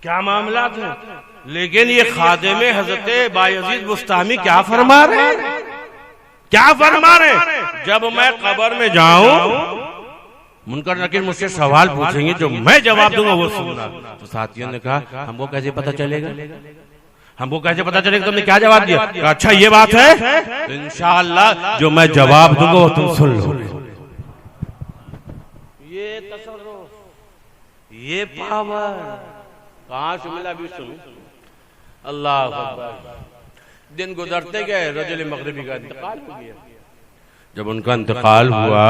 क्या मामलात हैं। लेकिन ये खादिम हजरत बायजीद बुस्तामी क्या फरमा रहे हैं, क्या फरमा रहे हैं? जब मैं कब्र में जाऊं, मुनकर नकीर मुझसे सवाल पूछेंगे, जो मैं जवाब दूंगा वो सुनना। तो साथियों ने कहा हमको कैसे पता चलेगा, हमको कैसे पता चलेगा तुमने क्या जवाब दिया? अच्छा ये बात है, तो इंशाअल्लाह जो मैं जवाब दूंगा वो तुम सुन लो। ये तसर्रुफ, ये पावर कहाँ से मिला भी सुन। अल्लाह अकबर। दिन गुजरते गए, रजुल मगरिबी का इंतकाल हो गया। जब उनका इंतकाल हुआ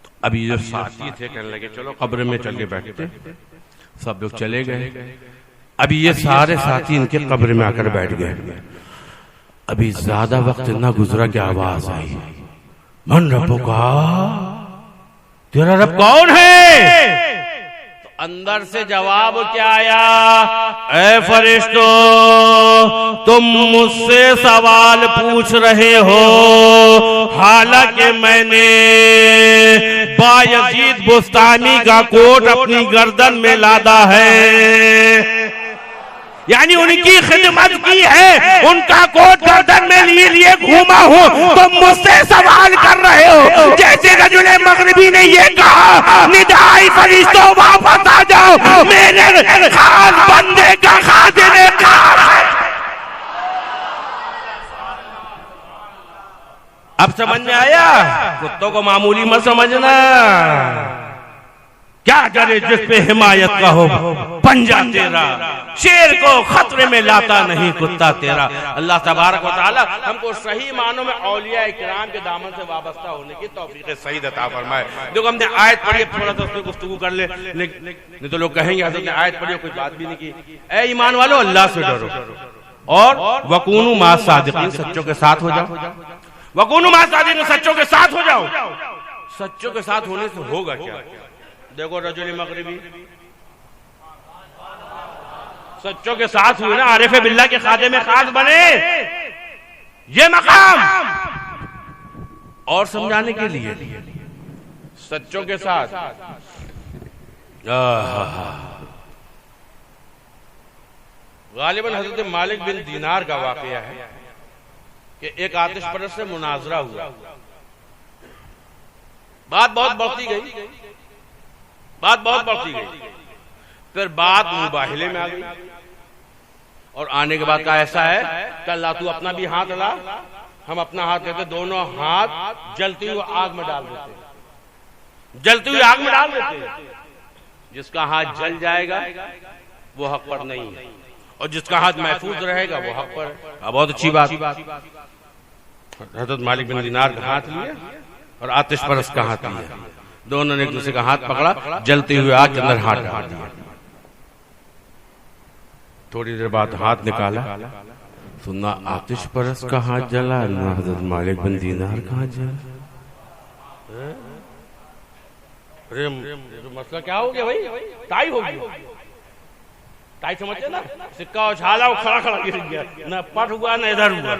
तो अभी जो साथी थे कहने लगे चलो कब्र में चल के बैठते। सब लोग चले गए। अभी ये सारे साथी इनके कब्र में आकर बैठ गए। अभी ज्यादा वक्त न गुजरा कि आवाज आई, मन रब्बुका, तेरा रब कौन है? तो अंदर से जवाब क्या आया? ऐ फरिश्तों, तुम मुझसे सवाल पूछ रहे हो, हालांकि मैंने बायजीद बुस्तामी का कोट अपनी गर्दन में लादा है, यानी उनकी खिदमत की है, उनका कोट गर्दन में लिए घूमा हूं। तुम मुझसे सवाल कर रहे हो जैसे रजुले मगरिबी ने ये कहा, निदाई फरिश्तों वापस आ जाओ, मेरे खास बंदे का खादिम खास है। अब समझ में आया? कुत्तों को मामूली मत समझना। क्या करे जिस पे हिमायत का हो पंजा तेरा, शेर को खतरे में लाता नहीं कुत्ता तेरा। अल्लाह तबारक व तआला हमको सही मानों में औलिया इकराम के दामन से वाबस्ता होने की तौफीक सईद अता फरमाए। देखो हमने आयत पढ़ी, थोड़ा सा उसमें गुफ्तगू कर ले, नहीं तो लोग कहेंगे हज़रत ने आयत पढ़ी कोई बात भी नहीं की। ऐ ईमान वालों, अल्लाह से डरो और वकूनु मा सादिकीन, सच्चों के साथ हो जाओ। वकूनु मा सादिकीन, सच्चों के साथ हो जाओ। सच्चों के साथ होने से होगा क्या? देखो रजुल मगरिबी सच्चों के साथ हुए ना, आरिफ बिल्लाह के खादे में खास बने, ये मकाम और समझाने के लिए सच्चों के साथ। गालिबन हजरत मालिक बिन दीनार का वाकया है कि एक आतिश परस्त से मुनाजरा हुआ, बात बहुत बढ़ती गई, बात बहुत बढ़ती गई, फिर बात मुबाहिले में आ गई और आने के बाद का ऐसा है कि अल्लाह तू अपना भी हाथ ला, हम अपना हाथ देते, दोनों हाथ जलती हुई आग में डाल देते, जलती हुई आग में डाल देते। जिसका हाथ जल जाएगा वो हक पर नहीं है और जिसका हाथ महफूज रहेगा वो हक पर। बहुत अच्छी बात, हज़रत मालिक बिन दीनार का हाथ लिया और आतिश परस्त का हाथ लिया, दोनों ने एक दूसरे का हाथ पकड़ा, जलते हुए आग के अंदर हाथ डाल दिया। थोड़ी देर बाद हाथ निकाला, सुना आतिश परस्त का हाथ जला, ना हज़रत मालिक बिन दीनार का हाथ जला। अरे मसला क्या हो गया भाई? टाई हो गई, टाई समझते ना, सिक्का उछाला, वो खड़ा खड़ा गिर गया, न पट हुआ न इधर हुआ,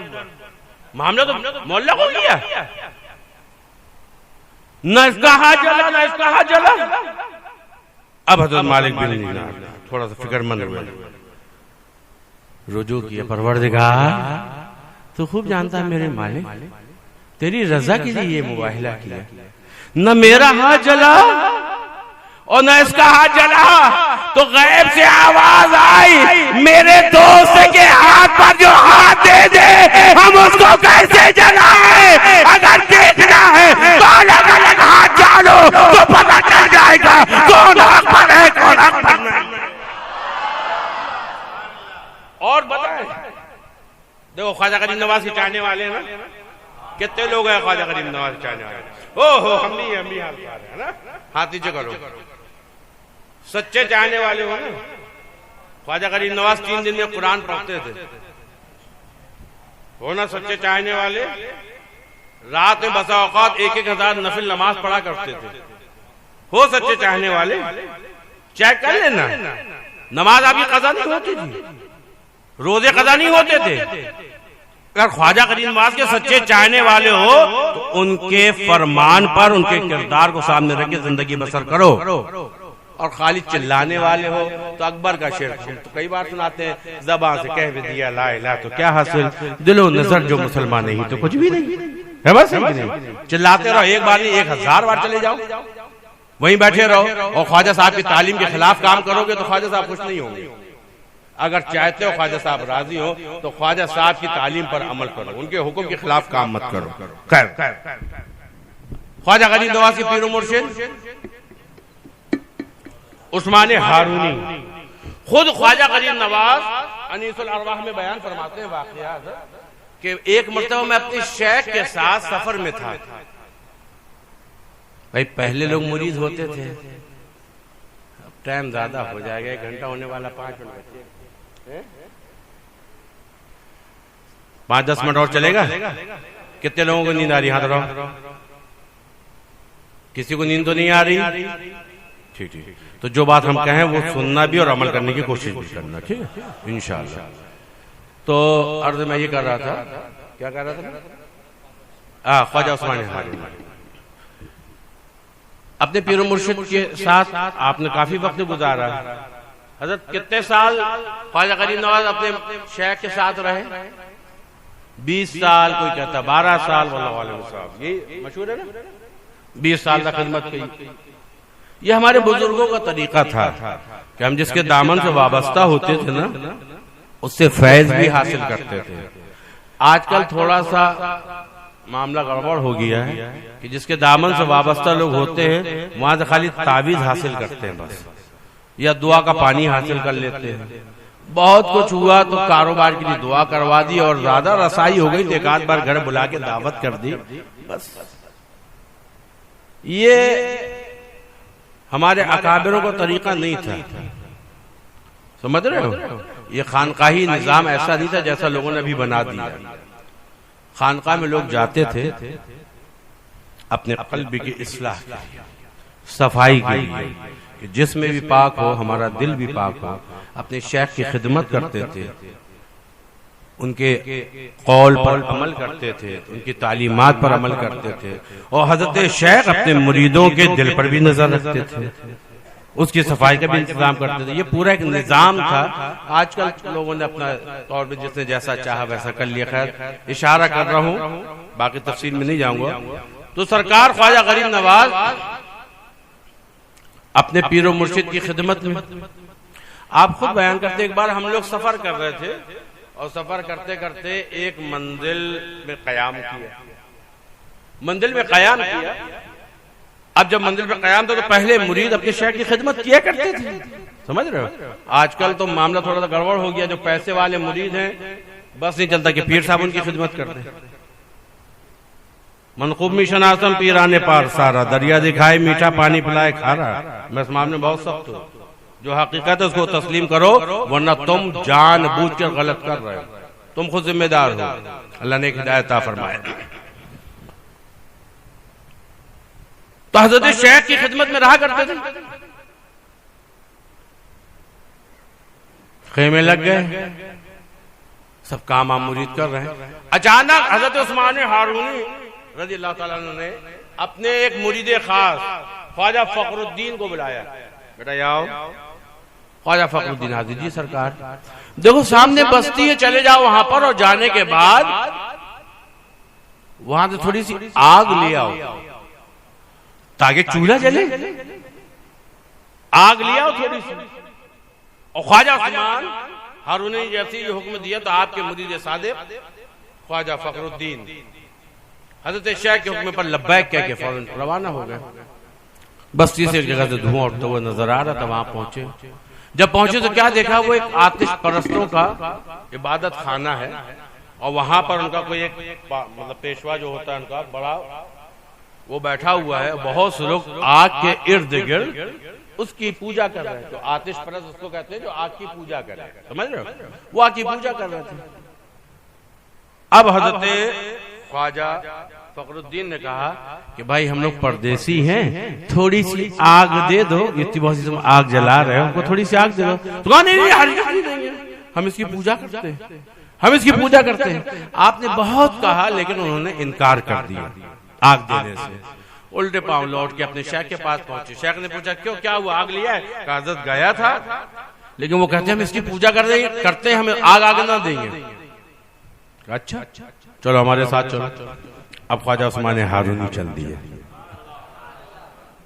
मामला तो मोहल्ला हो गया। न इसका हाथ जला न इसका हाथ जला। अब हज़रत मालिक बिन दीनार थोड़ा सा फिक्रमंद हुए, रुजू किया, परवरदिगार तू खूब जानता है मेरे मालिक, तेरी रजा के लिए ये मुबाहिला किया, न मेरा हाथ जला और न इसका हाथ जला, तो गैब से आवाज आई, मेरे दोस्त के हाथ पर जो हाथ दे दे हम उसको कैसे जलाएं? अगर देखना है तो अलग अलग हाथ डालो तो पता चल जाएगा कौन हक पर है कौन हक पर नहीं। और बताएं, देखो ख्वाजा गरीब नवाज के चाहने वाले हैं ना, कितने लोग हैं ख्वाजा गरीब नवाज के चाहने वाले? ओहो हम भी हाल है ना, हाथ नीचे करो, सच्चे चाहने वाले हो ना। ख्वाजा गरीब नवाज 3 दिन में कुरान पढ़ते थे, हो ना सच्चे चाहने वाले। रात में बसा औकात 1,000 नफिल नमाज पढ़ा करते थे, हो सच्चे चाहने वाले। चेक कर लेना, नमाज आपकी कज़ा नहीं होती थी, रोजे कज़ा नहीं होते थे। अगर ख्वाजा गरीब नवाज के सच्चे चाहने वाले हो तो उनके फरमान पर, उनके किरदार को सामने रख के जिंदगी बसर करो। और खाली चिल्लाने वाले हो तो अकबर का शेर तो कई बार सुनाते हैं, ज़बान से कह भी दिया ला इलाहा तो क्या हासिल, दिलो नजर जो मुसलमान नहीं तो कुछ भी नहीं है। बस चिल्लाते रहो, एक बार नहीं 1000 बार चले जाओ, वहीं बैठे रहो और ख्वाजा साहब की तालीम के खिलाफ काम करोगे तो ख्वाजा साहब खुश नहीं होंगे। अगर चाहते हो ख्वाजा साहब राजी हो तो ख्वाजा साहब की तालीम पर अमल करो, उनके हुक्म के खिलाफ काम मत करो। ख्वाजा गरीब नवाज की पीर मुर्शिद उस्मान हारूनी खुद ख्वाजा गरीब नवाज अनीसुल अरवाह में बयान फरमाते हैं वाकयात कि एक मर्तबा मैं अपने शेख के साथ सफर में था। भाई पहले लोग मुरीद होते थे, अब टाइम ज्यादा हो जाएगा, 1 घंटा होने वाला, 5 मिनट बचे, 5-10 मिनट और चलेगा। कितने लोगों को नींद आ रही? हाथ उठाओ। किसी को नींद तो नहीं आ रही? ठीक ठीक। तो जो बात हम कहें वो सुनना भी और अमल करने की कोशिश भी करना, ठीक है इंशाअल्लाह। तो अर्ज मैं ये कर रहा था, क्या कर रहा था, ख्वाजा उस्मान हारून अपने पीर मुर्शिद के साथ आपने काफी वक्त गुजारा। हजरत कितने साल ख्वाजा गरीब नवाज अपने शेख के साथ रहे? 20 साल, कोई कहता 12 साल। साहब ये मशहूर है ना, 20 साल तक खिदमत की। ये हमारे बुजुर्गों का तरीका था कि हम जिसके दामन से वाबस्ता होते थे ना, उससे फैज भी हासिल करते थे। आजकल थोड़ा सा मामला गड़बड़ हो गया है कि जिसके दामन से वाबस्ता लोग होते हैं वहां से खाली तावीज हासिल करते हैं बस, या दुआ का पानी हासिल कर लेते हैं। बहुत कुछ हुआ तो कारोबार के लिए दुआ करवा दी और ज्यादा रसाई हो गई तो एक आध बार घर बुला के दावत कर दी बस। ये हमारे अकाबिरों का तरीका नहीं था, समझ रहे हो? ये खानकाही निजाम ऐसा नहीं था जैसा लोगों ने अभी बना दिया। खानकाह में लोग जाते थे अपने क़ल्ब की इस्लाह के लिए, सफाई के लिए, कि जिस्म भी पाक हो, हमारा दिल भी पाक हो। अपने शेख की खिदमत करते थे, उनके कौल पर अमल करते थे, उनकी तालीमात पर अमल करते थे, और हजरत शेख अपने मुरीदों के दिल पर भी नजर रखते थे, उसकी सफाई का भी इंतजाम करते थे। ये पूरा एक निजाम था। आजकल लोगों ने अपना तौर पर जिसने जैसा चाहा वैसा कर लिया। खैर इशारा कर रहा हूँ, बाकी तफसील में नहीं जाऊंगा। तो सरकार ख्वाजा गरीब नवाज अपने पीरो मुर्शिद की खिदमत में, आप खुद बयान करते, एक बार हम लोग सफर कर रहे थे और सफर करते करते एक मंजिल में कयाम किया। मंजिल में कयाम किया। अब जब मंजिल में कयाम था तो पहले मुरीद अपने शेख की खिदमत किया करते थे, समझ रहे हो? आजकल तो मामला थोड़ा सा गड़बड़ हो गया। जो पैसे वाले मुरीद हैं बस नहीं चलता कि पीर साहब उनकी खिदमत करते हैं। मनकूब मिशनासम पीराने पार सारा, दरिया दिखाए मीठा पानी पिलाए खारा। मैं इस मामले में बहुत सख्त हूँ। जो हकीकत है उसको तस्लीम करो, वरना तुम जानबूझ कर गलत कर रहे हो, तुम खुद जिम्मेदार हो। अल्लाह ने हिदायत फरमाए। तो हजरत शेख की खिदमत में रहा करते थे। खेमे लग गए, सब काम आप मुरीद कर रहे हैं। अचानक हजरत उस्मान हारूनी रज़ी अल्लाह ताला अन्हु ने अपने एक मुरीद खास ख्वाजा फखरुद्दीन को बुलाया। बेटा आओ। ख्वाजा फखरुद्दीन हाजिर। जी सरकार, देखो सामने बस्ती है, चले जाओ वहां पर, और जाने के बाद वहां से थोड़ी सी आग ले आओ ताकि चूल्हा जले। आग ले आओ थोड़ी सी। और ख्वाजा उस्मान हारूनी ने जैसे ये हुक्म दिया तो आपके मुरीद सादिक ख्वाजा फखरुद्दीन हजरत शेख के हुक्म पर लब्बैक कह के फौरन रवाना हो गए। बस्ती से एक जगह से धुआं उठता हुआ नजर आ रहा था। वहां पहुंचे, जब पहुंचे तो क्या देखा, वो एक आतिश परस्तों का इबादत खाना है, और वहां पर उनका कोई एक मतलब पेशवा जो होता है उनका बड़ा, वो बैठा हुआ है। बहुत से लोग आग के इर्द गिर्द उसकी पूजा कर रहे हैं। तो आतिश परस्त उसको कहते हैं जो आग की पूजा कर रहे हैं, समझ रहे हो? वो आग की पूजा कर रहे थे। अब हजरत ख्वाजा फखरुद्दीन ने कहा कि भाई हम लोग परदेसी हैं, थोड़ी सी आग दे दो। इतनी बहुत सी तुम आग जला रहे हो, हमको थोड़ी सी आग दे दो। तो कहा नहीं नहीं देंगे, हम इसकी पूजा करते हैं, हम इसकी पूजा करते हैं। आपने बहुत कहा लेकिन उन्होंने इनकार कर दिया आग देने से। उल्टे पांव लौट के अपने शेख के पास पहुंचे। शेख ने पूछा क्यों, क्या हुआ, आग लिया है? हजरत गया था, लेकिन वो कहते हैं हम इसकी पूजा करते हैं, हमें आग आगे ना देंगे। अच्छा चलो हमारे साथ चलो। अब ख्वाजा उस्मान हारूनी चल दिए।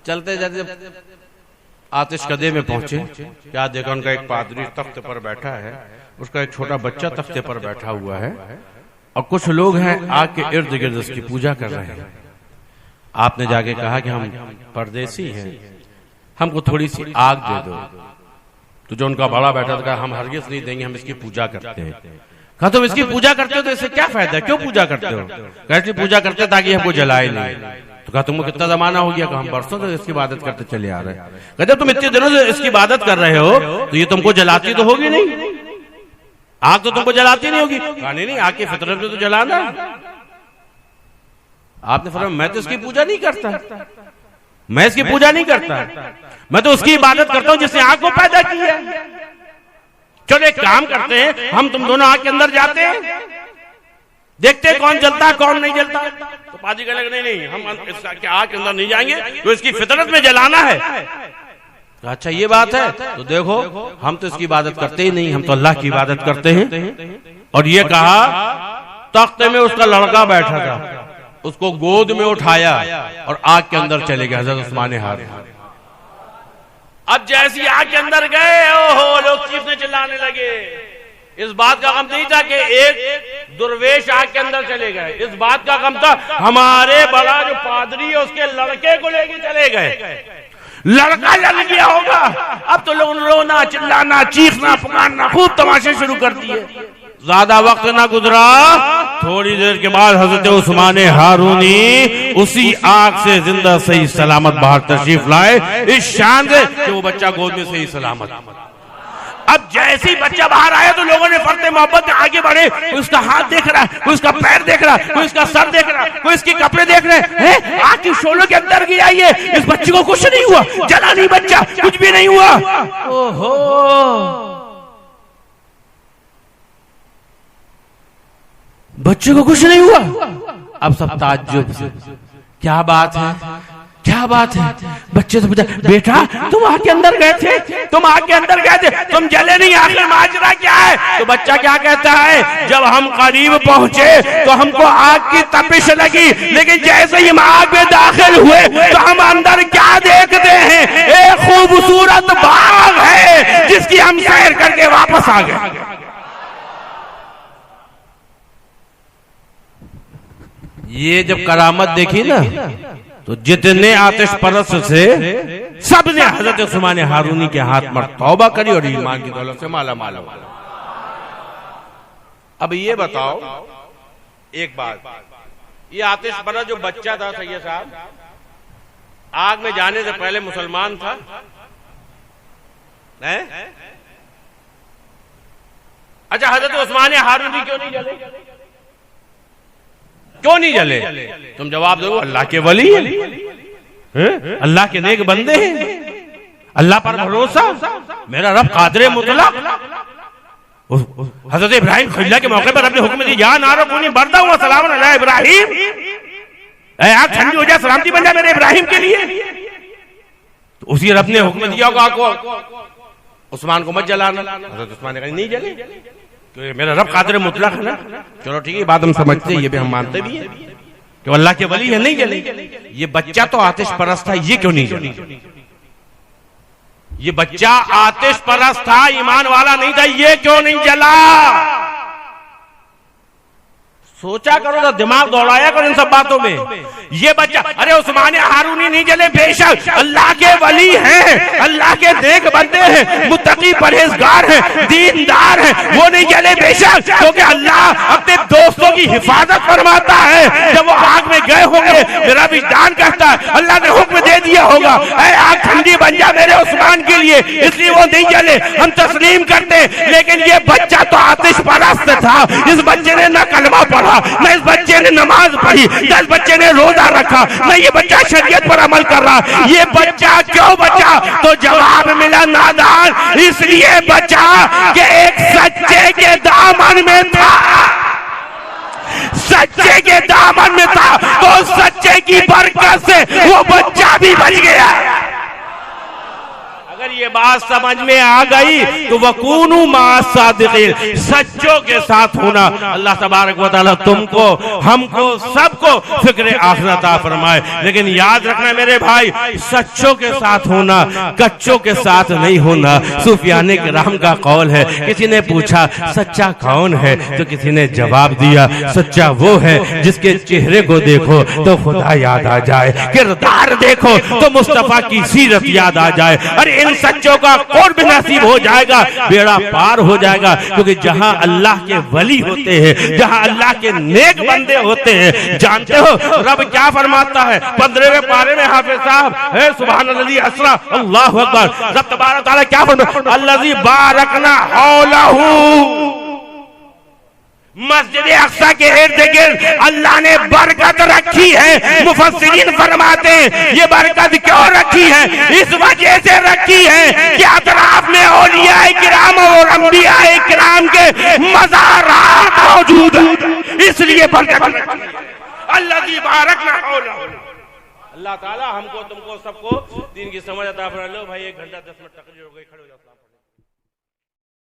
चलते जाते आतिश कदे में पहुंचे। क्या देखा, उनका एक पादरी तख्त पर बैठा है, उसका एक छोटा बच्चा तख्ते पर बैठा हुआ है, और कुछ लोग हैं आग के इर्द गिर्द उसकी पूजा कर रहे हैं। आपने जाके कहा कि हम परदेसी हैं, हमको थोड़ी सी आग दे दो। तो जो उनका बड़ा बैठा था, हम हरगिज नहीं देंगे, हम इसकी पूजा करते हैं। कहा तुम इसकी पूजा करते हो तो इससे क्या फायदा है, क्यों पूजा करते हो? कैसे पूजा करते ताकि हमको जलाए नहीं। तो कहा तुमको कितना जमाना हो गया? हम बरसों से इसकी इबादत करते चले आ रहे हैं। कहते तुम इतने दिनों से इसकी इबादत कर रहे हो तो ये तुमको जलाती तो होगी नहीं, आग तो तुमको जलाती नहीं होगी। कहा नहीं आग की फितरत में तो जलाना। आपने फरमाया मैं तो इसकी पूजा नहीं करता। मैं इसकी पूजा नहीं करता, मैं तो उसकी इबादत करता हूं जिसने आग को पैदा किया। चलो एक काम करते हैं, हम तुम दोनों आग के अंदर जाते हैं, देखते हैं कौन जलता है कौन नहीं जलता। तो पाजी कहने लगे नहीं हम इसका आग के अंदर नहीं जाएंगे, तो इसकी फितरत में जलाना है। तो अच्छा ये बात है, तो देखो हम तो इसकी इबादत करते ही नहीं, हम तो अल्लाह की इबादत करते हैं। और ये कहा, तख्ते में उसका लड़का बैठा था, उसको गोद में उठाया और आग के अंदर चले गए हजरत उस्मान हारून। अब जैसी आग के अंदर गए, ओहो लोग चीखने चिल्लाने लगे। इस बात का गम नहीं था कि एक दुर्वेश आग के अंदर चले गए, इस बात का गम था हमारे बड़ा जो पादरी है उसके लड़के को लेके चले गए, लड़का जल गया होगा। अब तो लोग रोना चिल्लाना चीखना पुकारना खूब तमाशे शुरू कर दिए। ज्यादा वक्त ना गुजरा, थोड़ी देर के बाद हजरत उस्मान हारूनी उसी आग से जिंदा सही सलामत बाहर तशरीफ लाए, इस शान से कि वो बच्चा गोद में सही सलामत। अब जैसे ही बच्चा बाहर आया तो लोगों ने फरते मोहब्बत में आगे बढ़े, कोई उसका हाथ देख रहा है, कोई उसका पैर देख रहा है, कोई उसका सर देख रहा है, कोई इसके कपड़े देख रहे हैं। आग की शोलों के अंदर गया ये, इस बच्चे को कुछ नहीं हुआ, जला नहीं बच्चा, कुछ भी नहीं हुआ। ओहो, बच्चे को कुछ नहीं हुआ। अब सब ताज्जुब से, क्या बात है क्या बात है। बच्चे से पूछा, बेटा तुम आग के अंदर गए थे, तुम आग के अंदर गए थे, तुम जले नहीं, आखिर माजरा क्या है। तो बच्चा क्या कहता है, जब हम करीब पहुंचे तो हमको आग की तपिश लगी, लेकिन जैसे ही हम आग में दाखिल हुए तो हम अंदर क्या देखते हैं, एक खूबसूरत बाग है जिसकी हम सैर करके वापस आ गए। ये जब करामत देखी ना, तो जितने आतिश परस्त से सबने हजरत उस्मान हारूनी के हाथ पर तौबा करी और ईमान की दौलत से माला माल हो। अब ये बताओ एक बात, ये आतिश परस्त जो बच्चा था सैयद साहब, आग में जाने से पहले मुसलमान था, अच्छा हजरत उस्मान हारूनी क्यों नहीं जले, क्यों नहीं जले? तुम जवाब दो, अल्लाह के वली हैं, अल्लाह के नेक बंदे हैं, अल्लाह पर भरोसा, मेरा रब कादिर मुतलक। हजरत इब्राहिम खलील के मौके पर अपने हुक्म दी, या नारो कूनी बरदा हुआ सलाम अला इब्राहिम, आग ठंडी हो जाए सलामती बन जाए मेरे इब्राहिम के लिए। तो उसी रब ने हुक्म दिया होगा आपको उस्मान को मत जलाना। हजरत उस्मान ने कहा नहीं जले, तो मेरा रब कादिर मुतलक है ना। चलो ठीक है, बात हम समझते हैं, ये भी हम मानते भी हैं कि अल्लाह के वली है, नहीं जले। ये बच्चा तो आतिश परस्त था, ये क्यों नहीं जला? ये बच्चा आतिश परस्त था, ईमान वाला नहीं था, ये क्यों नहीं जला? सोचा करो तो दिमाग दौड़ाया करो इन सब बातों में। ये बच्चा, अरे उस्मान हारूनी नहीं जले, बेशक अल्लाह के वली हैं, अल्लाह के नेक बंदे हैं, मुत्तकी परहेजगार हैं, दीनदार हैं, वो नहीं जले बेशक, क्योंकि अल्लाह अपने दोस्तों की हिफाजत फरमाता है। जब वो आग में गए होंगे, मेरा विजदान कहता है अल्लाह ने हुक्म दे दिया होगा, ऐ आग ठंडी बन जा मेरे उस्मान के लिए, इसलिए वो नहीं जले, हम तस्लीम करते। लेकिन ये बच्चा तो आतिश परस्त था, इस बच्चे ने न कलमा पढ़ा, न इस बच्चे ने नमाज पढ़ी, न इस बच्चे ने रोजा रखा, न ये बच्चा शरीयत पर अमल कर रहा। ये बच्चा क्यों बचा? तो जवाब मिला नादान इसलिए बचा कि एक सच्चे के दामन में था, सच्चे के दामन में था, तो सच्चे की बरकत से वो बच्चा भी बच गया। अगर ये बात समझ में आ गई तो वकूनू माअस सादिकीन, सच्चों के साथ होना। अल्लाह तबारक व तआला तुमको, हमको, सबको फिक्र आखिरत अता फरमाए। लेकिन याद रखना मेरे भाई, सच्चों के साथ होना, कच्चों के साथ नहीं होना। सूफियाने किराम का कौल है, किसी ने पूछा सच्चा कौन है, तो किसी ने जवाब दिया सच्चा वो है जिसके चेहरे को देखो तो खुदा याद आ जाए, किरदार देखो तो मुस्तफा की सीरत याद आ जाए। अरे इन सच्चों का कौन भी नसीब हो जाएगा, बेड़ा पार हो जाएगा। क्योंकि जहां अल्लाह के वली होते हैं, जहां अल्लाह के नेक बंदे होते हैं, जानते हो रब क्या फरमाता है 15वें पारे में हाफिज साहब, है सुभानल्लाजी असरा, अल्लाहु अकबर। रब तबारक तआला क्या फरमाता है, अल्लज़ी बारकना हौलहू मस्जिद अक्सा के इर्द गिर्द अल्लाह ने बरकत रखी है। मुफस्सिरीन फरमाते हैं ये बरकत क्यों रखी है? इस वजह से रखी है कि अतराफ में औलियाए किराम और अंबियाए किराम के मज़ारात मौजूद है, इसलिए बरकत रखी है। अल्लाह बारकना हौला। अल्लाह ताला हमको तुमको सबको दीन की समझ अता फरमा। लो भाई 1 घंटा 10 मिनट तकरीर हो गई, खड़े हो जाओ।